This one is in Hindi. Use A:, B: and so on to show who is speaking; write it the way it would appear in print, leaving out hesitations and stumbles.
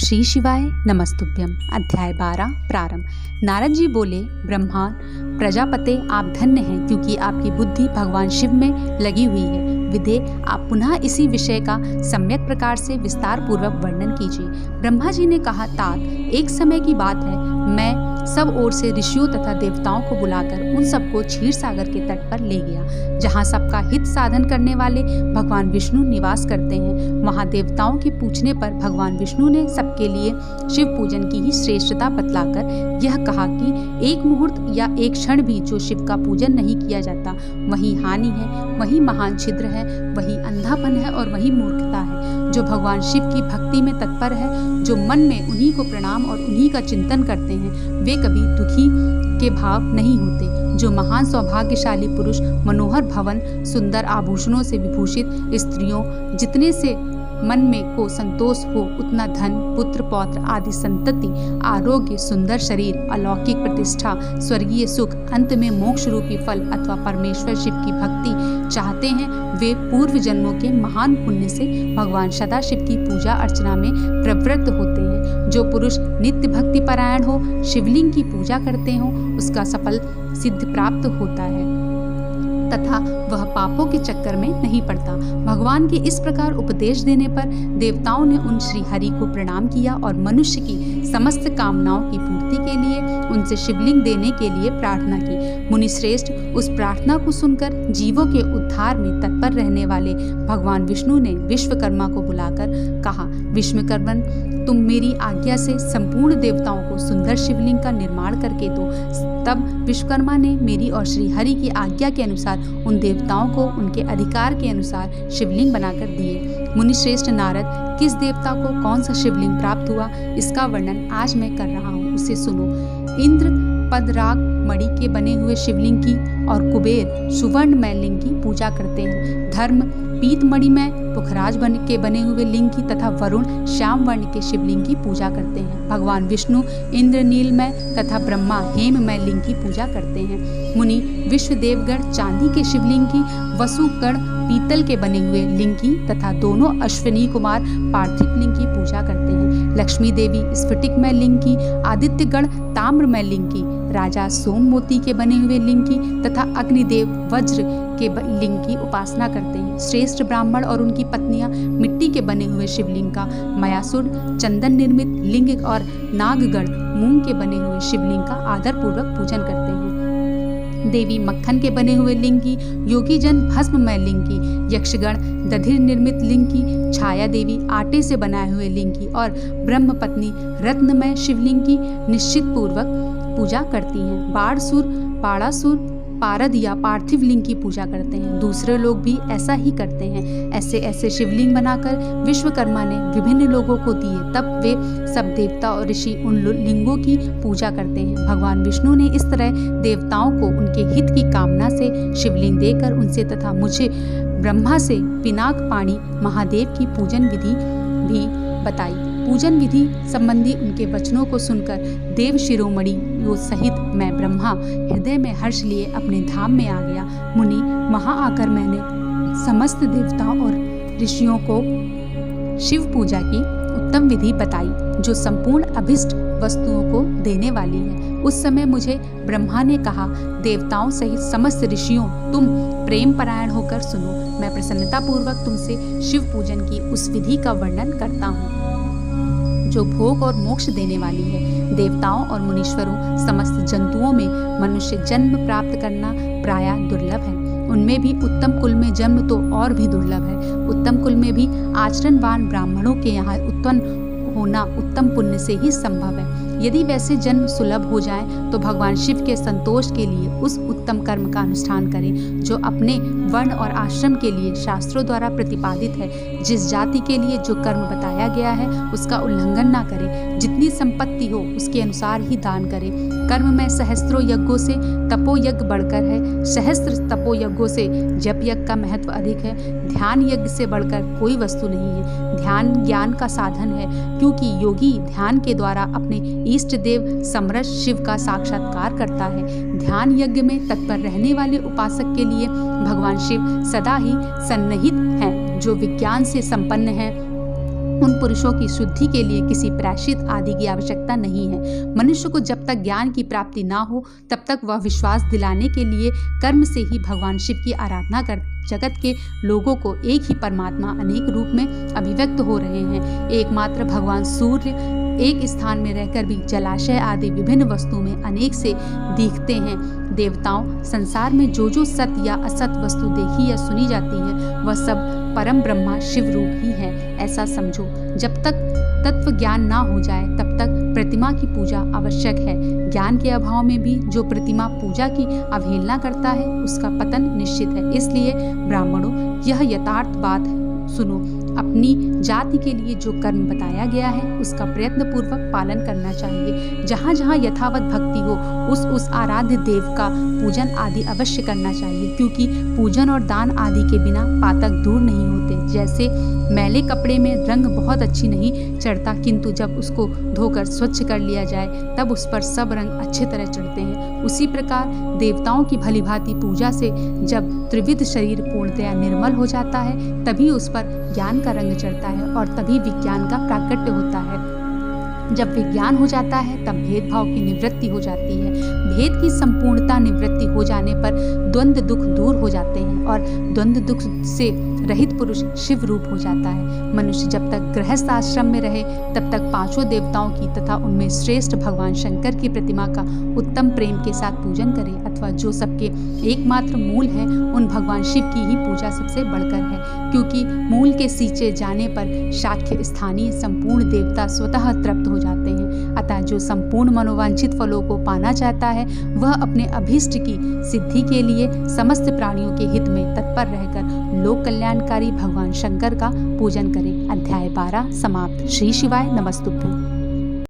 A: श्री शिवाय नमस्तुभ्यम। अध्याय 12 प्रारंभ। नारद जी बोले, ब्रह्मा प्रजापते आप धन्य हैं, क्योंकि आपकी बुद्धि भगवान शिव में लगी हुई है। विधे आप पुनः इसी विषय का सम्यक प्रकार से विस्तार पूर्वक वर्णन कीजिए। ब्रह्मा जी ने कहा, तात एक समय की बात है, मैं सब ओर से ऋषियों तथा देवताओं को बुलाकर उन सबको क्षीर सागर के तट पर ले गया, जहाँ सबका हित साधन करने वाले भगवान विष्णु निवास करते हैं। वहाँ देवताओं के पूछने पर भगवान विष्णु ने सबके लिए शिव पूजन की ही श्रेष्ठता बतलाकर यह कहा कि एक मुहूर्त या एक क्षण भी जो शिव का पूजन नहीं किया जाता, वही हानि है, वही महान छिद्र है, वही अंधापन है और वही मूर्खता है। जो भगवान शिव की भक्ति में तत्पर है, जो मन में उन्हीं को प्रणाम और उन्हीं का चिंतन करते हैं, वे कभी दुखी के भाव नहीं होते। जो महान सौभाग्यशाली पुरुष मनोहर भवन, सुंदर आभूषणों से विभूषित स्त्रियों, जितने से मन में को संतोष हो उतना धन, पुत्र पौत्र आदि संतति, आरोग्य, सुंदर शरीर, अलौकिक प्रतिष्ठा, स्वर्गीय सुख, अंत में मोक्ष रूपी फल अथवा परमेश्वर शिव की भक्ति चाहते हैं, वे पूर्व जन्मों के महान पुण्य से भगवान सदाशिव की पूजा अर्चना में प्रवृत्त होते हैं। जो पुरुष नित्य भक्ति परायण हो, शिवलिंग की पूजा करते हो, उसका सफल सिद्ध प्राप्त होता है तथा वह पापों के चक्कर में नहीं पड़ता। भगवान के इस प्रकार उपदेश देने पर देवताओं ने उन श्री हरि को प्रणाम किया और मनुष्य की समस्त कामनाओं की पूर्ति के लिए उनसे शिवलिंग देने के लिए प्रार्थना की। मुनि श्रेष्ठ उस प्रार्थना को सुनकर जीवों के उद्धार में तत्पर रहने वाले भगवान विष्णु ने विश्वकर्मा को बुलाकर कहा, विश्वकर्मन, तुम मेरी आज्ञा से संपूर्ण देवताओं को सुंदर शिवलिंग का निर्माण करके दो। तब विश्वकर्मा ने मेरी और श्री हरि की आज्ञा के अनुसार उन देवताओं को उनके अधिकार के अनुसार शिवलिंग बनाकर दिए। मुनि श्रेष्ठ नारद, किस देवता को कौन सा शिवलिंग प्राप्त हुआ, इसका वर्णन आज मैं कर रहा हूँ, उसे सुनो। इंद्र पदराग मणि के बने हुए शिवलिंग की और कुबेर सुवर्णमय लिंग की पूजा करते हैं। धर्म पीत मणि में पुखराज के बने हुए लिंग की तथा वरुण श्याम वर्ण के शिवलिंग की पूजा करते हैं। भगवान विष्णु इंद्र नीलमय तथा ब्रह्मा हेममय लिंग की पूजा करते हैं। मुनि विश्व देवगण चांदी के शिवलिंग की, वसुगण पीतल के बने हुए लिंग की तथा दोनों अश्विनी कुमार पार्थिव लिंग की पूजा करते हैं। लक्ष्मी देवी स्फटिकमय लिंग की, आदित्यगण ताम्रमय लिंग की, राजा सोम मोती के बने हुए लिंग की तथा अग्निदेव वज्र के लिंग की उपासना करते हैं। श्रेष्ठ ब्राह्मण और उनकी पत्नियां मिट्टी के बने हुए शिवलिंग का, मयासुर चंदन निर्मित लिंग और नागगण मूंग के बने हुए शिवलिंग का आदर पूर्वक पूजन करते हैं। देवी मक्खन के बने हुए लिंग की, योगी जन भस्ममय लिंग की, यक्षगण दधिर निर्मित लिंग की, छाया देवी आटे से बनाए हुए लिंग की और ब्रह्म पत्नी रत्नमय शिवलिंग की निश्चित पूर्वक पूजा करती हैं। बाणसुर पाड़ासुर पारद या पार्थिव लिंग की पूजा करते हैं। दूसरे लोग भी ऐसा ही करते हैं। ऐसे ऐसे शिवलिंग बनाकर विश्वकर्मा ने विभिन्न लोगों को दिए। तब वे सब देवता और ऋषि उन लिंगों की पूजा करते हैं। भगवान विष्णु ने इस तरह देवताओं को उनके हित की कामना से शिवलिंग देकर उनसे तथा मुझे ब्रह्मा से पिनाक पाणी महादेव की पूजन विधि भी बताई। पूजन विधि संबंधी उनके वचनों को सुनकर देव शिरोमणि यो सहित मैं ब्रह्मा हृदय में हर्ष लिए अपने धाम में आ गया। मुनि, वहां आकर मैंने समस्त देवताओं और ऋषियों को शिव पूजा की उत्तम विधि बताई, जो संपूर्ण अभिष्ट वस्तुओं को देने वाली है। उस समय मुझे ब्रह्मा ने कहा, देवताओं सहित समस्त ऋषियों, तुम प्रेम परायण होकर सुनो। मैं प्रसन्नता पूर्वक तुमसे शिव पूजन की उस विधि का वर्णन करता हूँ जो भोग और मोक्ष देने वाली है। देवताओं और मुनीश्वरों समस्त जंतुओं में मनुष्य जन्म प्राप्त करना प्रायः दुर्लभ है। उनमें भी उत्तम कुल में जन्म तो और भी दुर्लभ है। उत्तम कुल में भी आचरणवान ब्राह्मणों के यहाँ उत्पन्न होना उत्तम पुण्य से ही संभव है। यदि वैसे जन्म सुलभ हो जाए तो भगवान शिव के संतोष के लिए उस उत्तम कर्म का अनुष्ठान करें जो अपने वर्ण और आश्रम के लिए शास्त्रों द्वारा प्रतिपादित है। जिस जाति के लिए जो कर्म बताया गया है उसका उल्लंघन ना करें। जितनी संपत्ति हो उसके अनुसार ही दान करें। कर्म में सहस्त्रों यज्ञों से तपो यज्ञ बढ़कर है। सहस्त्र तपो यज्ञों से जप यज्ञ का महत्व अधिक है। ध्यान यज्ञ से बढ़कर कोई वस्तु नहीं है। ध्यान ज्ञान का साधन है, क्योंकि योगी ध्यान के द्वारा अपने इष्ट देव समरस शिव का साक्षात्कार करता है। ध्यान यज्ञ में तत्पर रहने वाले उपासक के लिए भगवान शिव सदा ही सन्निहित हैं। जो विज्ञान से संपन्न है उन पुरुषों की शुद्धि के लिए किसी प्रायश्चित आदि की आवश्यकता नहीं है। मनुष्य को जब तक ज्ञान की प्राप्ति ना हो तब तक वह विश्वास दिलाने के लिए कर्म से ही भगवान शिव की आराधना कर जगत के लोगों को एक ही परमात्मा अनेक रूप में अभिव्यक्त हो रहे हैं। एकमात्र भगवान सूर्य एक स्थान में रहकर भी जलाशय आदि विभिन्न वस्तुओं में अनेक से दिखते हैं। देवताओं, संसार में जो जो सत या असत वस्तु देखी या सुनी जाती है वह सब परम ब्रह्मा शिव रूप ही है, ऐसा समझो। जब तक तत्व ज्ञान ना हो जाए तब तक प्रतिमा की पूजा आवश्यक है। ज्ञान के अभाव में भी जो प्रतिमा पूजा की अवहेलना करता है उसका पतन निश्चित है। इसलिए ब्राह्मणों, यह यथार्थ बात सुनो। अपनी जाति के लिए जो कर्म बताया गया है उसका प्रयत्न पूर्वक पालन करना चाहिए। जहाँ जहाँ यथावत भक्ति हो उस आराध्य देव का पूजन आदि अवश्य करना चाहिए, क्योंकि पूजन और दान आदि के बिना पातक दूर नहीं होते। जैसे मैले कपड़े में रंग बहुत अच्छी नहीं चढ़ता, किंतु जब उसको धोकर स्वच्छ कर लिया जाए तब उस पर सब रंग अच्छे तरह चढ़ते हैं। उसी प्रकार देवताओं की भलीभांति पूजा से जब त्रिविध शरीर पूर्णतया निर्मल हो जाता है तभी उस पर ज्ञान का रंग चढ़ता है और तभी विज्ञान का प्राकट्य होता है। जब विज्ञान हो जाता है तब भेदभाव की निवृत्ति हो जाती है। भेद की संपूर्णता निवृत्ति हो जाने पर द्वंद्व दुख दूर हो जाते हैं और द्वंद्व दुख से रहित पुरुष शिव रूप हो जाता है। मनुष्य जब तक गृहस्थ आश्रम में रहे तब तक पांचों देवताओं की तथा उनमें श्रेष्ठ भगवान शंकर की प्रतिमा का उत्तम प्रेम के साथ पूजन करे, अथवा जो सबके एकमात्र मूल है उन भगवान शिव की ही पूजा सबसे बढ़कर है, क्योंकि मूल के सींचे जाने पर शाक्य स्थानीय संपूर्ण देवता स्वतः तृप्त हो जाते हैं। अतः जो संपूर्ण मनोवांछित फलों को पाना चाहता है वह अपने अभीष्ट की सिद्धि के लिए समस्त प्राणियों के हित में तत्पर रहकर लोक कल्याणकारी भगवान शंकर का पूजन करें। अध्याय 12 समाप्त। श्री शिवाय नमस्तुभ्यं।